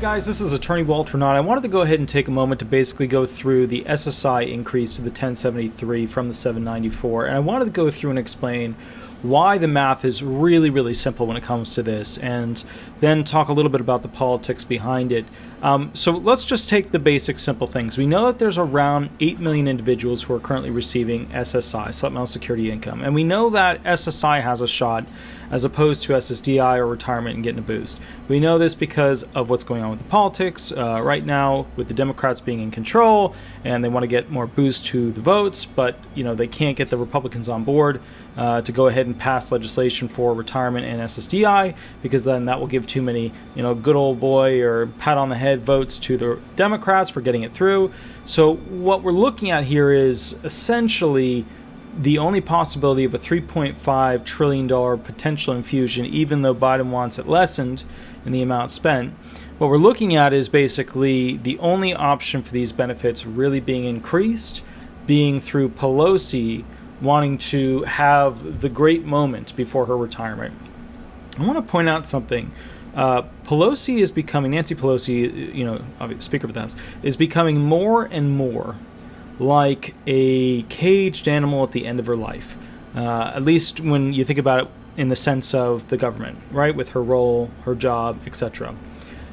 guys, this is Attorney Walter Knott. I wanted to go ahead and take a moment to basically go through the SSI increase to the 1073 from the 794, and I wanted to go through and explain why the math is really, really simple when it comes to this, and then talk a little bit about the politics behind it. So let's just take the basic simple things. We know that there's around 8 million individuals who are currently receiving SSI, Supplemental Security Income, and we know that SSI has a shot as opposed to SSDI or retirement and getting a boost. We know this because of what's going on with the politics right now, with the Democrats being in control, and they want to get more boost to the votes, but they can't get the Republicans on board to go ahead and pass legislation for retirement and SSDI, because then that will give too many, good old boy or pat on the head votes to the Democrats for getting it through. So what we're looking at here is essentially the only possibility of a $3.5 trillion potential infusion, even though Biden wants it lessened in the amount spent. What we're looking at is basically the only option for these benefits really being increased, being through Pelosi wanting to have the great moment before her retirement. I want to point out something. Pelosi is becoming, Nancy Pelosi, Speaker of the House, is becoming more and more like a caged animal at the end of her life. At least when you think about it in the sense of the government, right? With her role, her job, etc.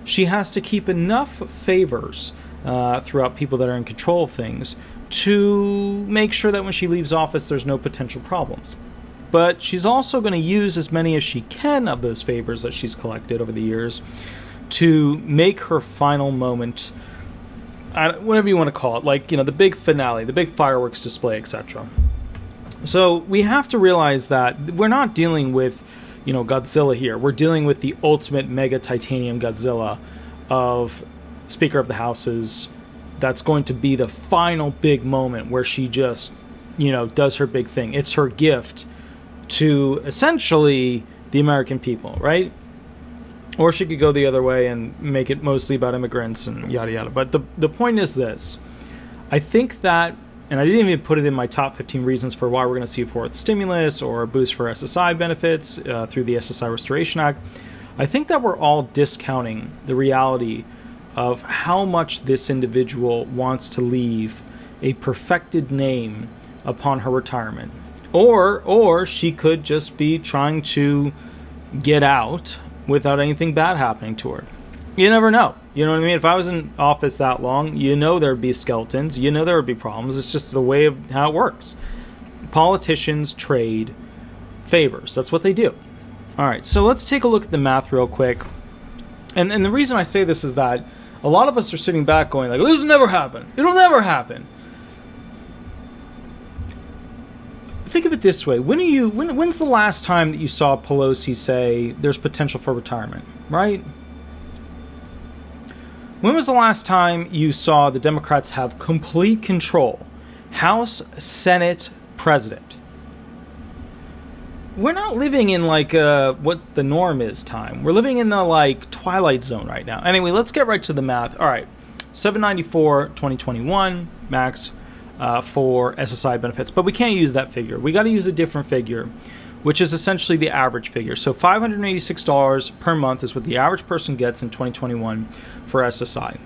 She has to keep enough favors throughout people that are in control of things to make sure that when she leaves office, there's no potential problems. But she's also going to use as many as she can of those favors that she's collected over the years to make her final moment, whatever you want to call it, like, the big finale, the big fireworks display, etc. So we have to realize that we're not dealing with, Godzilla here. We're dealing with the ultimate mega titanium Godzilla of Speaker of the House's. That's going to be the final big moment where she just, does her big thing. It's her gift to essentially the American people, right? Or she could go the other way and make it mostly about immigrants and yada yada. But the point is this. I think that, and I didn't even put it in my top 15 reasons for why we're going to see a fourth stimulus or a boost for SSI benefits through the SSI Restoration Act. I think that we're all discounting the reality of how much this individual wants to leave a perfected name upon her retirement. Or she could just be trying to get out without anything bad happening to her. You never know. You know what I mean? If I was in office that long, there'd be skeletons. There would be problems. It's just the way of how it works. Politicians trade favors. That's what they do. All right, so let's take a look at the math real quick. And the reason I say this is that a lot of us are sitting back going like, this will never happen. It'll never happen. Think of it this way. When's the last time that you saw Pelosi say there's potential for retirement, right? When was the last time you saw the Democrats have complete control? House, Senate, President. We're not living in what the norm is time. We're living in the twilight zone right now. Anyway, let's get right to the math. All right, 794 2021 max for SSI benefits, but we can't use that figure. We got to use a different figure, which is essentially the average figure. So $586 per month is what the average person gets in 2021 for SSI.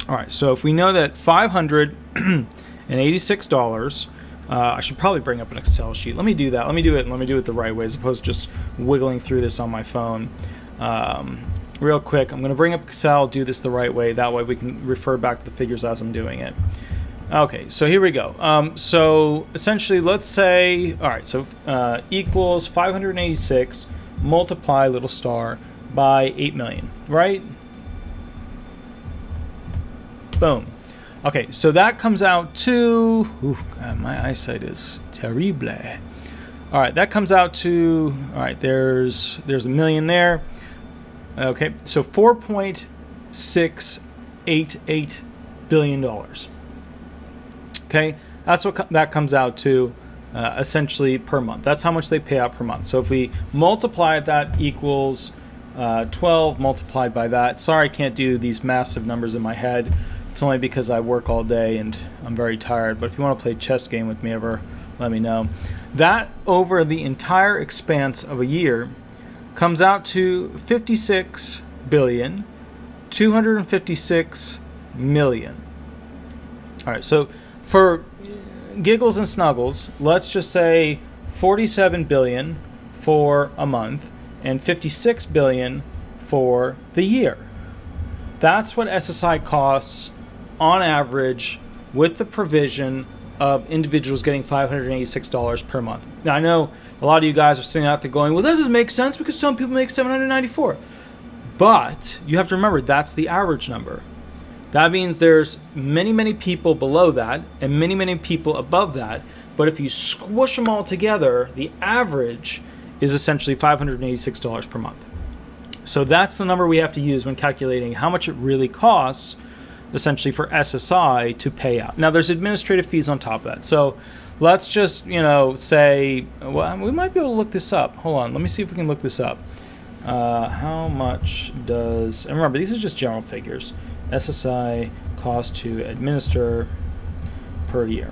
All right, so if we know that $586, I should probably bring up an Excel sheet. Let me do that. Let me do it the right way as opposed to just wiggling through this on my phone. Real quick, I'm going to bring up Excel, do this the right way. That way we can refer back to the figures as I'm doing it. Okay, so here we go. So essentially, let's say, all right, so equals 586 multiply little star by 8 million, right? Boom. Okay, so that comes out to, God, my eyesight is terrible. All right, that comes out to, all right, there's a million there. Okay, so $4.688 billion. Okay, that's what that comes out to essentially per month. That's how much they pay out per month. So if we multiply that equals 12 multiplied by that. Sorry, I can't do these massive numbers in my head. It's only because I work all day and I'm very tired. But if you want to play a chess game with me ever, let me know. That over the entire expanse of a year comes out to 56 billion 256 million. All right, so for giggles and snuggles, let's just say 47 billion for a month and 56 billion for the year. That's what SSI costs on average, with the provision of individuals getting $586 per month. Now, I know a lot of you guys are sitting out there going, well, that doesn't make sense because some people make $794. But you have to remember, that's the average number. That means there's many, many people below that and many, many people above that. But if you squish them all together, the average is essentially $586 per month. So that's the number we have to use when calculating how much it really costs essentially for SSI to pay out. Now, there's administrative fees on top of that. So let's just, say, well, we might be able to look this up. Hold on, let me see if we can look this up. How much does, and remember, these are just general figures, SSI cost to administer per year.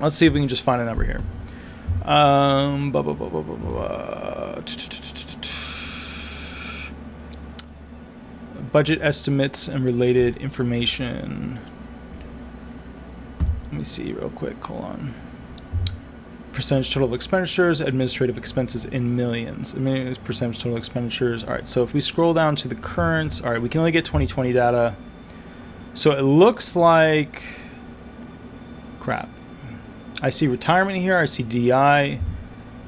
Let's see if we can just find a number here. Budget estimates and related information. Let me see real quick. Hold on. Percentage total expenditures, administrative expenses in millions. I mean, it's percentage total expenditures. All right, so if we scroll down to the current, all right, we can only get 2020 data. So it looks like, crap. I see retirement here. I see DI.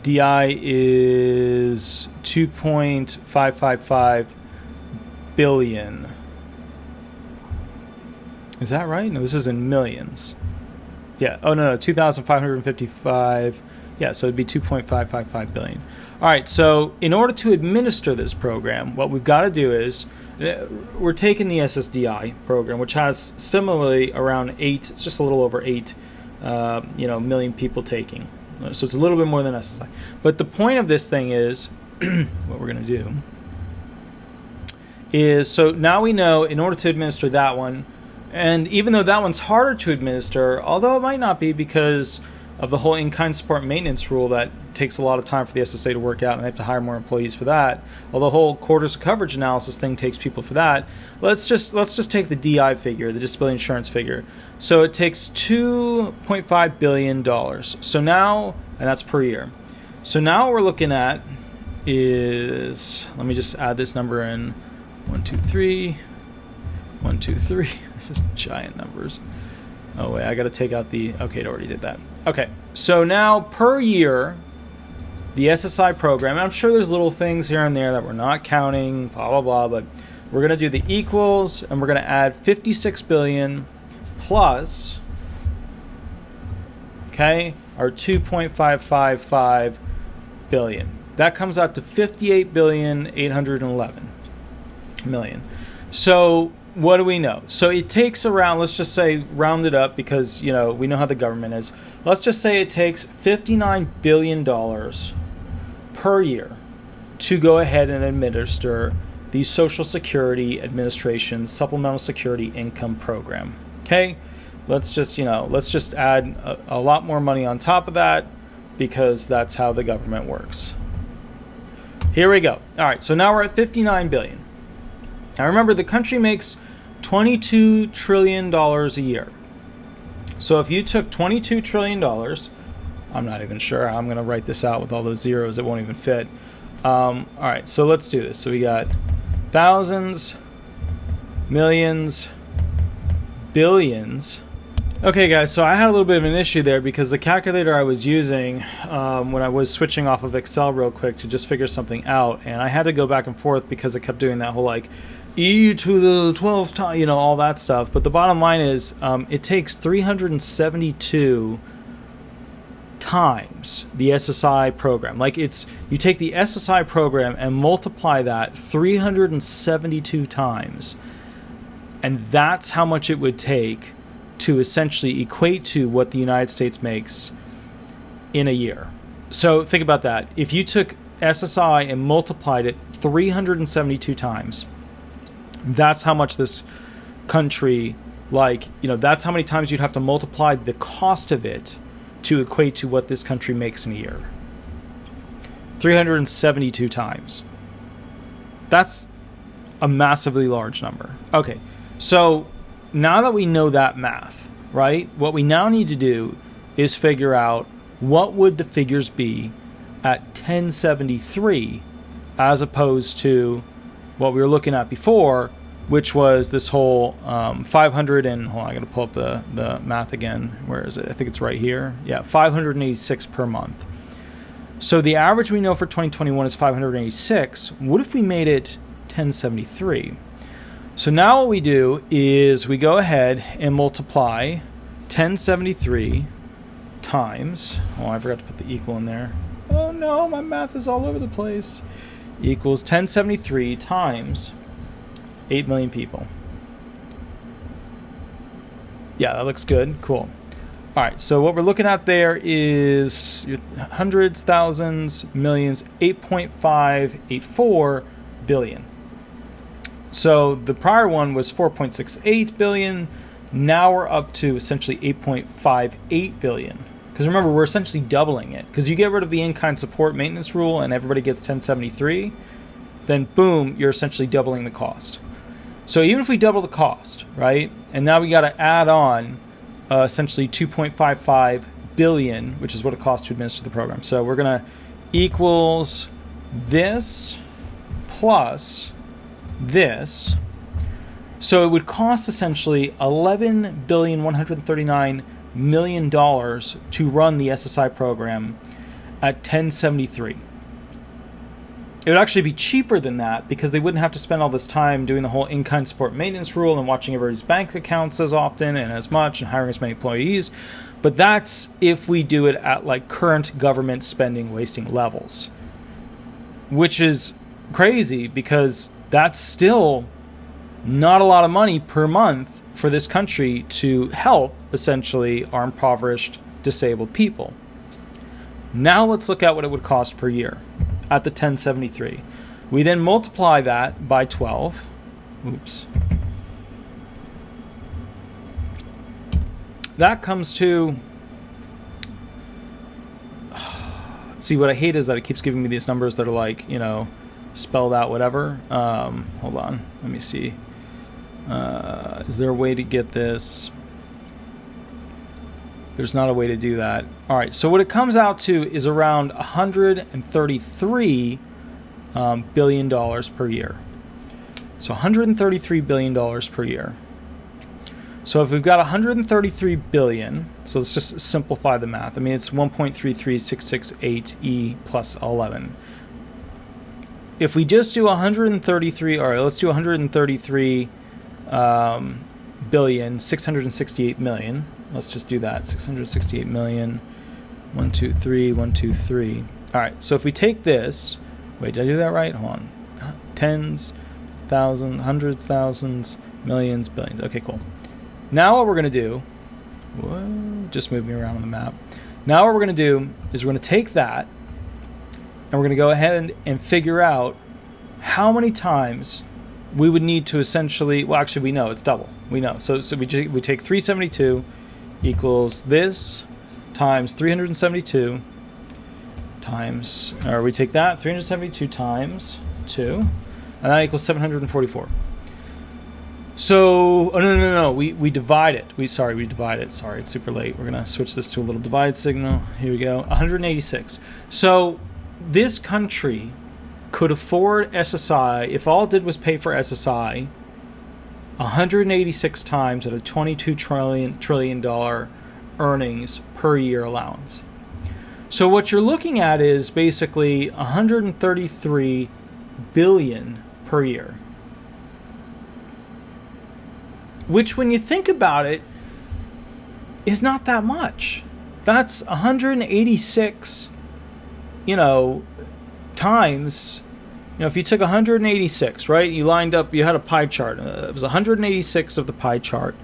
DI is 2.555 billion. Is that right? No, this is in millions. Yeah. Oh, no, 2,555. Yeah, so it'd be 2.555 billion. All right, so in order to administer this program, what we've got to do is we're taking the SSDI program, which has similarly around 8, it's just a little over 8 million people taking. So it's a little bit more than SSI. But the point of this thing is, what we're going to do is, so now we know in order to administer that one, and even though that one's harder to administer, although it might not be because of the whole in-kind support maintenance rule that takes a lot of time for the SSA to work out, and they have to hire more employees for that. Although the whole quarters of coverage analysis thing takes people for that. Let's just take the DI figure, the disability insurance figure. So it takes $2.5 billion. So now, and that's per year. So now what we're looking at is, let me just add this number in. 1, 2, 3. 1, 2, 3. This is giant numbers. Oh wait, I got to take out the, okay, it already did that. Okay, so now per year, the SSI program, I'm sure there's little things here and there that we're not counting, blah, blah, blah, but we're going to do the equals, and we're going to add 56 billion plus, okay, our 2.555 billion. That comes out to 58,811 million. So what do we know? So it takes around, let's just say round it up because, we know how the government is. Let's just say it takes $59 billion per year to go ahead and administer the Social Security Administration Supplemental Security Income Program. Okay? Let's just add a lot more money on top of that because that's how the government works. Here we go. All right, so now we're at 59 billion. Now remember, the country makes $22 trillion a year. So if you took $22 trillion, I'm not even sure how I'm going to write this out with all those zeros. It won't even fit. All right, so let's do this. So we got thousands, millions, billions. Okay, guys, so I had a little bit of an issue there because the calculator I was using when I was switching off of Excel real quick to just figure something out, and I had to go back and forth because it kept doing that whole like e to the 12th time, all that stuff. But the bottom line is it takes 372 times the SSI program. Like you take the SSI program and multiply that 372 times, and that's how much it would take to essentially equate to what the United States makes in a year. So think about that. If you took SSI and multiplied it 372 times, that's how much this country, that's how many times you'd have to multiply the cost of it to equate to what this country makes in a year. 372 times. That's a massively large number. Okay, so now that we know that math, right, what we now need to do is figure out what would the figures be at 1073 as opposed to what we were looking at before, which was this whole 500 and, hold on, I gotta pull up the math again. Where is it? I think it's right here. Yeah, 586 per month. So the average we know for 2021 is 586. What if we made it 1073? So now what we do is we go ahead and multiply 1073 times, oh, I forgot to put the equal in there. Oh no, my math is all over the place. Equals 1073 times 8 million people. Yeah, that looks good. Cool. All right, so what we're looking at there is hundreds, thousands, millions, 8.584 billion. So the prior one was 4.68 billion. Now we're up to essentially 8.58 billion. Because remember, we're essentially doubling it. Because you get rid of the in-kind support maintenance rule and everybody gets 1073, then boom, you're essentially doubling the cost. So even if we double the cost, right, and now we got to add on essentially 2.55 billion, which is what it costs to administer the program. So we're going to equals this plus this. So it would cost essentially $11,139,000,000 to run the SSI program at 1073. It would actually be cheaper than that because they wouldn't have to spend all this time doing the whole in-kind support maintenance rule and watching everybody's bank accounts as often and as much and hiring as many employees. But that's if we do it at like current government spending wasting levels, which is crazy because that's still not a lot of money per month for this country to help essentially our impoverished disabled people. Now let's look at what it would cost per year at the 1073. We then multiply that by 12. Oops. That comes to, see, what I hate is that it keeps giving me these numbers that are like, you know, spelled out whatever. Hold on, let me see. Is there a way to get this? There's not a way to do that. All right, so what it comes out to is around $133 billion per year. So $133 billion per year. So if we've got 133 billion, so let's just simplify the math. I mean, it's 1.33668 E plus 11. If we just do 133, all right, let's do 133 billion, 668 million. Let's just do that. 668 million. 1, 2, 3, 1, 2, 3. All right. So if we take this, wait, did I do that right? Hold on. Tens, thousands, hundreds, thousands, millions, billions. Okay, cool. Now what we're going to do, whoa, just move me around on the map. Now what we're going to do is we're going to take that and we're going to go ahead and figure out how many times we would need to essentially, well, actually we know it's double. We know. So we take 372 equals this times 372 times, or we take that 372 times 2, and that equals 744. So, oh no, we divide it. We divide it. Sorry, it's super late. We're gonna switch this to a little divide signal. Here we go. 186. So this country could afford SSI if all it did was pay for SSI 186 times at a $22 trillion earnings per year allowance. So what you're looking at is basically 133 billion per year, which when you think about it is not that much. That's 186, times, if you took 186, right? You lined up, you had a pie chart. It was 186 of the pie chart.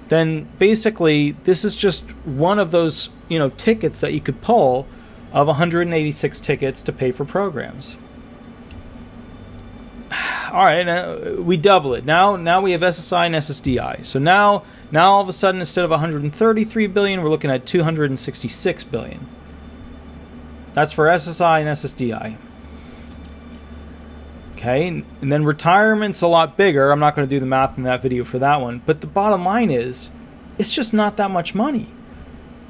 Then basically this is just one of those, tickets that you could pull of 186 tickets to pay for programs. All right, we double it. Now we have SSI and SSDI. So now all of a sudden, instead of 133 billion, we're looking at 266 billion. That's for SSI and SSDI. Okay, and then retirement's a lot bigger. I'm not going to do the math in that video for that one. But the bottom line is, it's just not that much money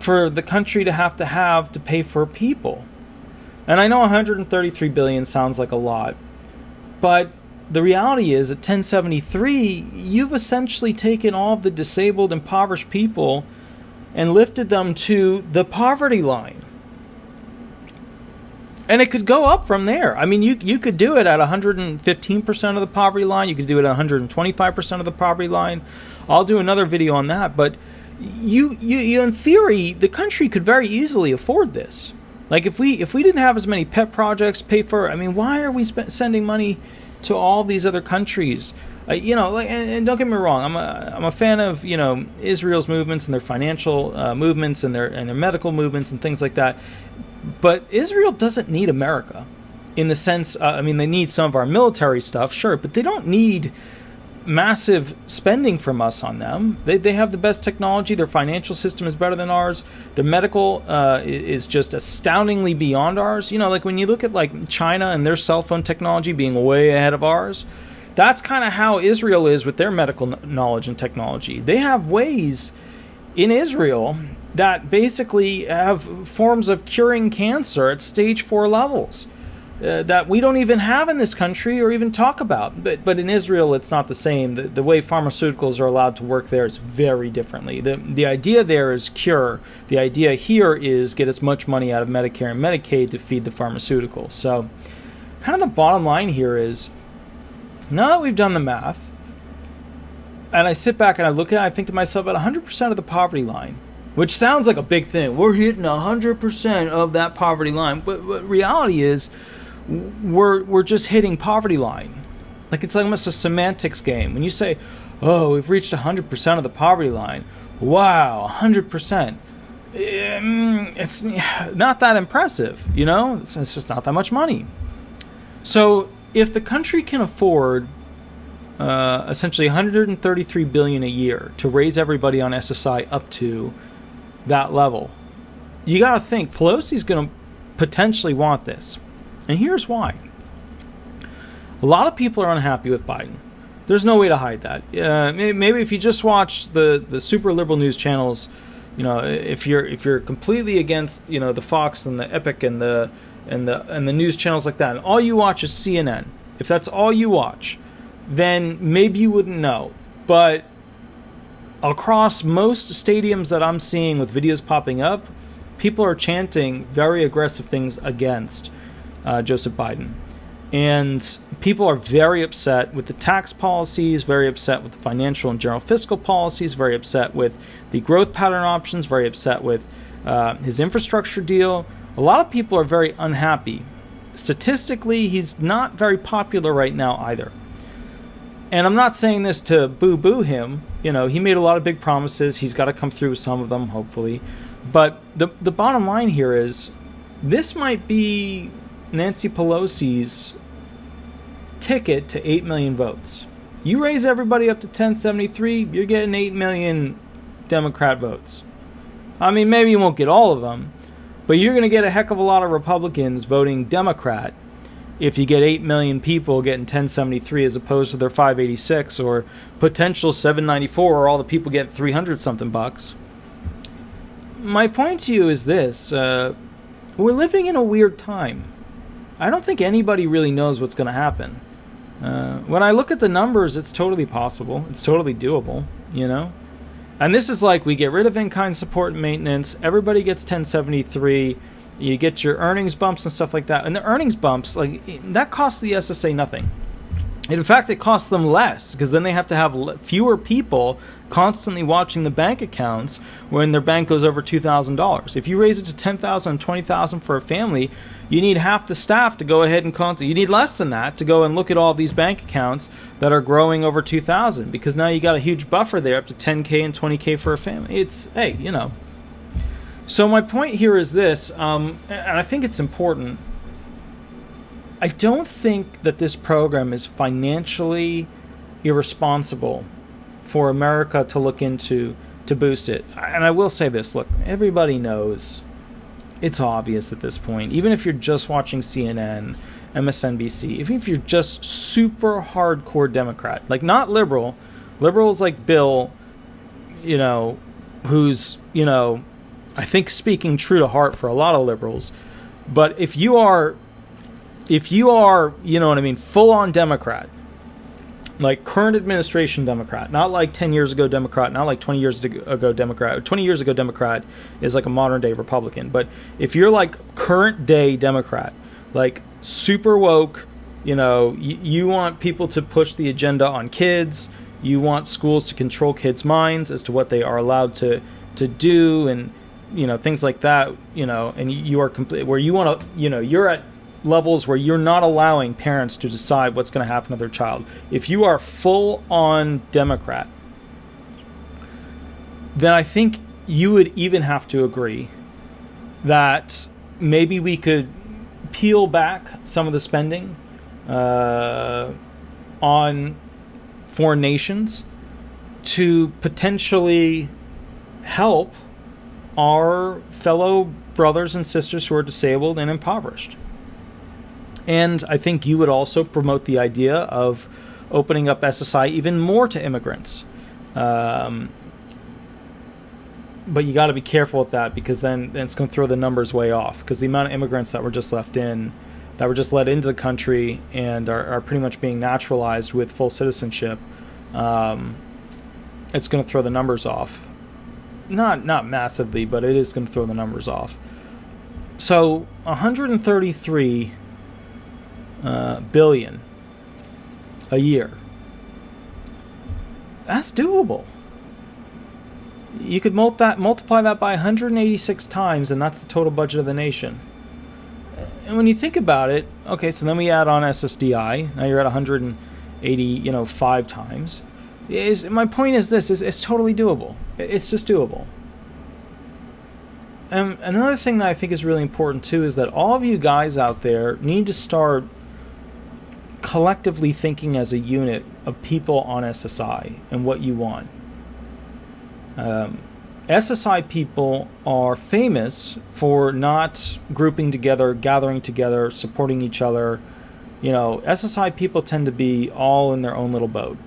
for the country to have to pay for people. And I know 133 billion sounds like a lot, but the reality is at 1073, you've essentially taken all of the disabled, impoverished people and lifted them to the poverty line. And it could go up from there. I mean, you could do it at 115% of the poverty line. You could do it at 125% of the poverty line. I'll do another video on that. But you in theory, the country could very easily afford this. Like if we didn't have as many pet projects pay for, I mean, why are we sending money to all these other countries? And don't get me wrong, I'm a fan of Israel's movements and their financial movements and their medical movements and things like that. But Israel doesn't need America in the sense, they need some of our military stuff, sure, but they don't need massive spending from us on them. They have the best technology. Their financial system is better than ours. Their medical is just astoundingly beyond ours. Like when you look at like China and their cell phone technology being way ahead of ours, that's kind of how Israel is with their medical knowledge and technology. They have ways in Israel that basically have forms of curing cancer at stage 4 levels that we don't even have in this country or even talk about. But in Israel, it's not the same. The way pharmaceuticals are allowed to work there is very differently. The idea there is cure. The idea here is get as much money out of Medicare and Medicaid to feed the pharmaceuticals. So kind of the bottom line here is, now that we've done the math, and I sit back and I look at it, I think to myself, at 100% of the poverty line, which sounds like a big thing. We're hitting 100% of that poverty line. But reality is, we're just hitting poverty line. Like it's almost a semantics game. When you say, oh, we've reached 100% of the poverty line. Wow, 100%. It's not that impressive, It's just not that much money. So if the country can afford essentially 133 billion a year to raise everybody on SSI up to that level, you got to think Pelosi's going to potentially want this. And here's why. A lot of people are unhappy with Biden. There's no way to hide that. Maybe if you just watch the super liberal news channels, if you're completely against the Fox and the Epic and the news channels like that, and all you watch is CNN, if that's all you watch, then maybe you wouldn't know. But across most stadiums that I'm seeing with videos popping up, people are chanting very aggressive things against Joseph Biden. And people are very upset with the tax policies, very upset with the financial and general fiscal policies, very upset with the growth pattern options, very upset with his infrastructure deal. A lot of people are very unhappy. Statistically, he's not very popular right now either. And I'm not saying this to boo-boo him. He made a lot of big promises. He's got to come through with some of them, hopefully. But the bottom line here is, this might be Nancy Pelosi's ticket to 8 million votes. You raise everybody up to 1073, you're getting 8 million Democrat votes. I mean, maybe you won't get all of them, but you're going to get a heck of a lot of Republicans voting Democrat if you get 8 million people getting 1073 as opposed to their 586 or potential 794, or all the people get 300 something bucks. My point to you is this. We're living in a weird time. I don't think anybody really knows what's going to happen. When I look at the numbers, it's totally possible. It's totally doable, And this is like, we get rid of in-kind support and maintenance. Everybody gets 1073. You get your earnings bumps and stuff like that. And the earnings bumps, that costs the SSA nothing. And in fact, it costs them less, because then they have to have fewer people constantly watching the bank accounts when their bank goes over $2,000. If you raise it to $10,000 and $20,000 for a family, you need half the staff to go ahead and constantly. You need less than that to go and look at all these bank accounts that are growing over $2,000, because now you got a huge buffer there up to $10K and $20K for a family. It's, hey, So my point here is this, and I think it's important. I don't think that this program is financially irresponsible for America to look into to boost it. And I will say this, look, everybody knows, it's obvious at this point, even if you're just watching CNN, MSNBC, even if you're just super hardcore Democrat, like not liberal, liberals like Bill, you know, who's, you know, I think speaking true to heart for a lot of liberals. But if you are, you know what I mean, full on Democrat, like current administration Democrat, not like 10 years ago Democrat, not like 20 years ago Democrat. 20 years ago Democrat is like a modern day Republican. But if you're like current day Democrat, like super woke, you know, you want people to push the agenda on kids, you want schools to control kids' minds as to what they are allowed to do, and, you know, things like that, you know, and you are complete where you want to, you know, you're at levels where you're not allowing parents to decide what's going to happen to their child. If you are full on Democrat, then I think you would even have to agree that maybe we could peel back some of the spending on foreign nations to potentially help our fellow brothers and sisters who are disabled and impoverished. And I think you would also promote the idea of opening up SSI even more to immigrants. But you got to be careful with that, because then it's going to throw the numbers way off. Because the amount of immigrants that were just let into the country and are pretty much being naturalized with full citizenship, it's going to throw the numbers off. Not massively, but it is going to throw the numbers off. So 133 billion a year. That's doable. You could multiply that by 186 times, and that's the total budget of the nation. And when you think about it, okay, so then we add on SSDI. Now you're at 185 times. My point is this: it's totally doable. It's just doable. And another thing that I think is really important too is that all of you guys out there need to start collectively thinking as a unit of people on SSI and what you want. SSI people are famous for not grouping together, gathering together, supporting each other. You know, SSI people tend to be all in their own little boat.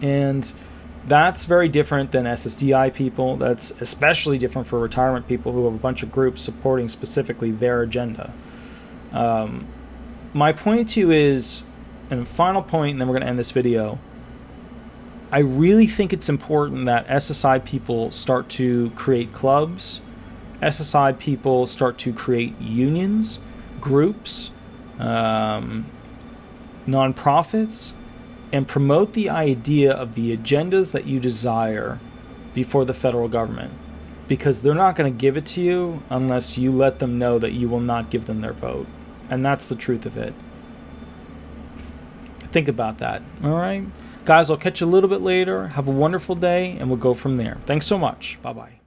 And that's very different than SSDI people. That's especially different for retirement people who have a bunch of groups supporting specifically their agenda. My point to you is, and final point, and then we're going to end this video, I really think it's important that SSI people start to create clubs, SSI people start to create unions, groups, nonprofits, and promote the idea of the agendas that you desire before the federal government. Because they're not going to give it to you unless you let them know that you will not give them their vote. And that's the truth of it. Think about that. All right? Guys, I'll catch you a little bit later. Have a wonderful day, and we'll go from there. Thanks so much. Bye-bye.